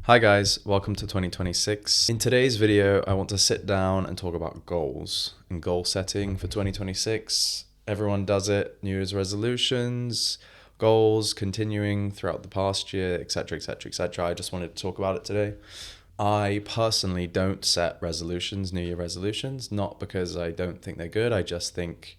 Hi guys, welcome to 2026. In today's video, I want to sit down and talk about goals and goal setting for 2026. Everyone does it, New Year's resolutions, goals, continuing throughout the past year, etc., etc., etc. I just wanted to talk about it today. I personally don't set resolutions, New Year resolutions, not because I don't think they're good. I just think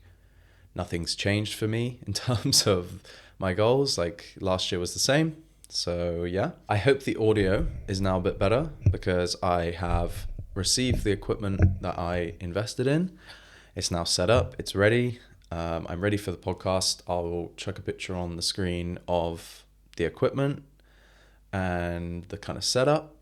nothing's changed for me in terms of my goals. Like last year was the same. So yeah, I hope the audio is now a bit better because I have received the equipment that I invested in. It's now set up, it's ready. I'm ready for the podcast. I'll chuck a picture on the screen of the equipment and the kind of setup.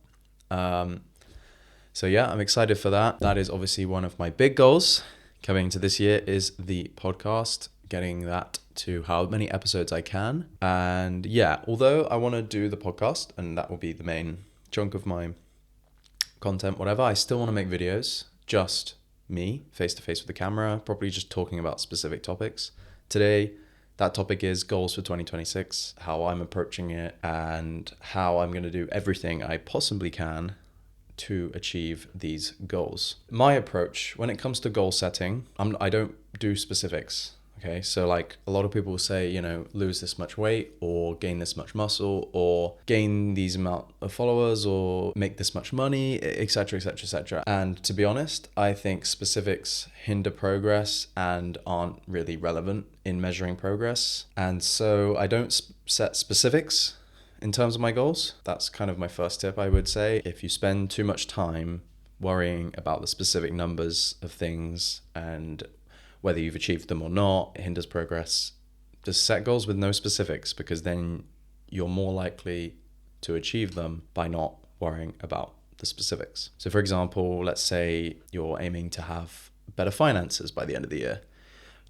So yeah, I'm excited for that. That is obviously one of my big goals coming into this year is the podcast, getting that to how many episodes I can. And yeah, although I want to do the podcast and that will be the main chunk of my content, whatever, I still want to make videos, just me, face to face with the camera, probably just talking about specific topics. Today, that topic is goals for 2026, how I'm approaching it and how I'm going to do everything I possibly can to achieve these goals. My approach when it comes to goal setting, I don't do specifics. Okay, so like a lot of people say, lose this much weight or gain this much muscle or gain these amount of followers or make this much money, etc., etc., etc. And to be honest, I think specifics hinder progress and aren't really relevant in measuring progress. And so I don't set specifics in terms of my goals. That's kind of my first tip, I would say. If you spend too much time worrying about the specific numbers of things and whether you've achieved them or not, it hinders progress. Just set goals with no specifics because then you're more likely to achieve them by not worrying about the specifics. So for example, let's say you're aiming to have better finances by the end of the year.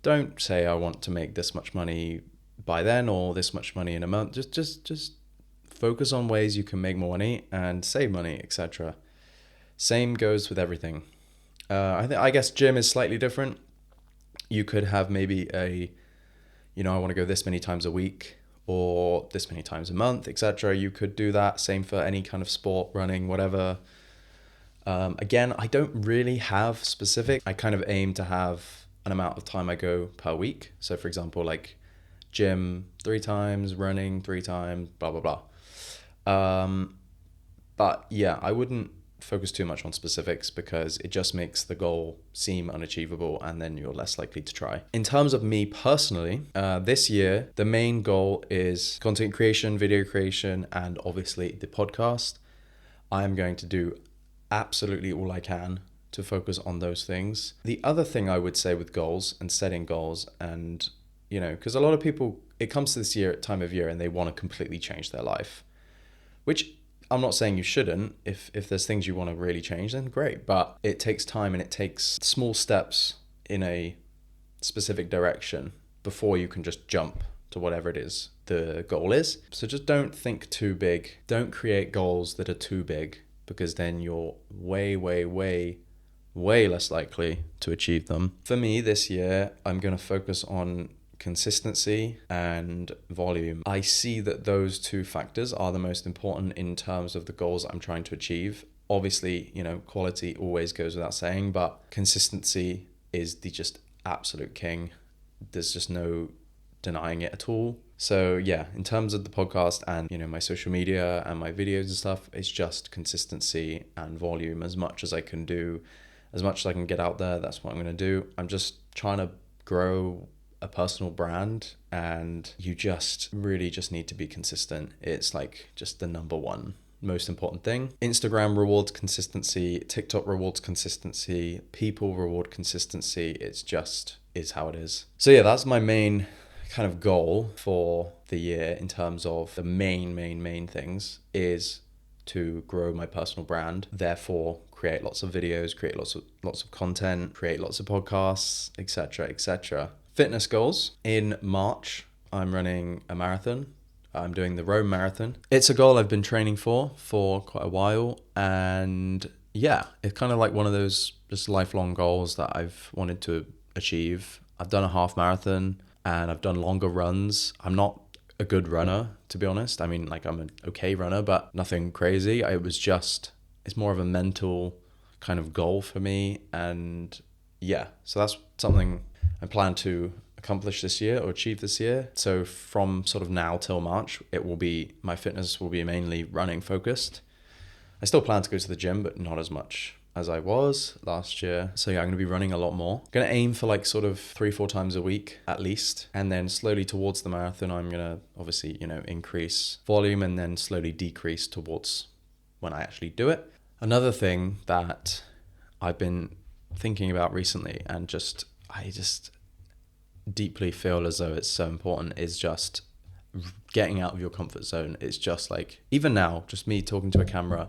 Don't say I want to make this much money by then or this much money in a month. Just focus on ways you can make more money and save money, etc. Same goes with everything. I guess gym is slightly different. You could have maybe I want to go this many times a week or this many times a month, etc. You could do that. Same for any kind of sport, running, whatever. Again, I don't really have specific. I kind of aim to have an amount of time I go per week. So for example, like gym 3 times, running 3 times, blah, blah, blah. But yeah, I wouldn't focus too much on specifics because it just makes the goal seem unachievable and then you're less likely to try. In terms of me personally, this year, the main goal is content creation, video creation, and obviously the podcast. I'm going to do absolutely all I can to focus on those things. The other thing I would say with goals and setting goals and, because a lot of people, it comes to this time of year and they want to completely change their life, which I'm not saying you shouldn't. If there's things you want to really change, then great. But it takes time and it takes small steps in a specific direction before you can just jump to whatever it is the goal is. So just don't think too big. Don't create goals that are too big because then you're way, way, way, way less likely to achieve them. For me this year, I'm going to focus on consistency and volume. I see that those two factors are the most important in terms of the goals I'm trying to achieve. Obviously, quality always goes without saying, but consistency is the just absolute king. There's just no denying it at all. So yeah, in terms of the podcast and, my social media and my videos and stuff, it's just consistency and volume as much as I can do, as much as I can get out there. That's what I'm going to do. I'm just trying to grow a personal brand and you just really just need to be consistent. It's like just the number one most important thing. Instagram rewards consistency, TikTok rewards consistency, people reward consistency. It's just is how it is. So yeah, that's my main kind of goal for the year in terms of the main things is to grow my personal brand, therefore create lots of videos, create lots of content, create lots of podcasts, etc., etc. Fitness goals. In March, I'm running a marathon. I'm doing the Rome Marathon. It's a goal I've been training for quite a while. And yeah, it's kind of like one of those just lifelong goals that I've wanted to achieve. I've done a half marathon and I've done longer runs. I'm not a good runner, to be honest. I mean, like I'm an okay runner, but nothing crazy. It's more of a mental kind of goal for me. And yeah, so that's something I plan to accomplish this year or achieve this year. So from sort of now till March, my fitness will be mainly running focused. I still plan to go to the gym, but not as much as I was last year. So yeah, I'm going to be running a lot more. Going to aim for like sort of 3-4 times a week at least. And then slowly towards the marathon, I'm going to obviously, increase volume and then slowly decrease towards when I actually do it. Another thing that I've been thinking about recently and I just deeply feel as though it's so important is just getting out of your comfort zone. It's just like, even now, just me talking to a camera,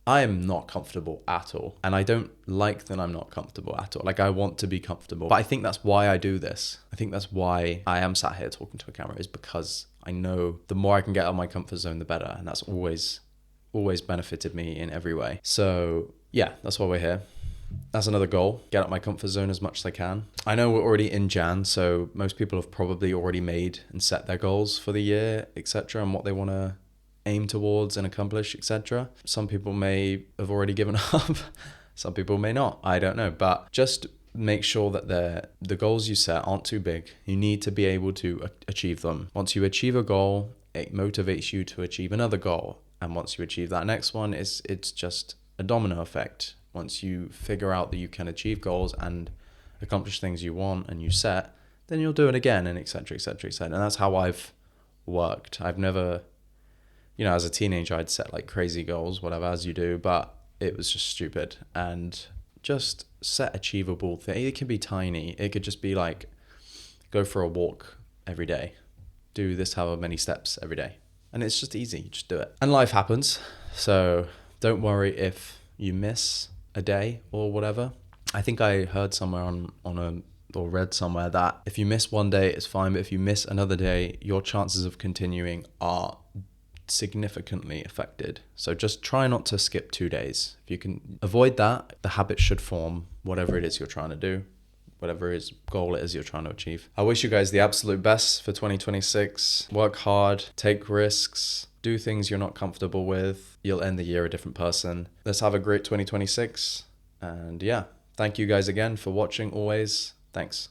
I am not comfortable at all. And I don't like that I'm not comfortable at all. Like I want to be comfortable. But I think that's why I do this. I think that's why I am sat here talking to a camera, is because I know the more I can get out of my comfort zone, the better. And that's always benefited me in every way. So yeah, that's why we're here. That's another goal. Get out my comfort zone as much as I can. I know we're already in Jan, so most people have probably already made and set their goals for the year, etc., and what they want to aim towards and accomplish, etc. Some people may have already given up. Some people may not. I don't know. But just make sure that the goals you set aren't too big. You need to be able to achieve them. Once you achieve a goal, it motivates you to achieve another goal. And once you achieve that next one, it's just a domino effect. Once you figure out that you can achieve goals and accomplish things you want and you set, then you'll do it again, and etc., etc., etc. And that's how I've worked. I've never, as a teenager, I'd set like crazy goals, whatever, as you do, but it was just stupid. And just set achievable things. It can be tiny. It could just be like, go for a walk every day. Do this however many steps every day. And it's just easy. You just do it. And life happens. So don't worry if you miss a day or whatever. I think I heard somewhere or read somewhere that if you miss one day, it's fine. But if you miss another day, your chances of continuing are significantly affected. So just try not to skip 2 days. If you can avoid that, the habit should form whatever it is you're trying to do, whatever goal it is you're trying to achieve. I wish you guys the absolute best for 2026. Work hard, take risks, do things you're not comfortable with. You'll end the year a different person. Let's have a great 2026. And yeah, thank you guys again for watching always. Thanks.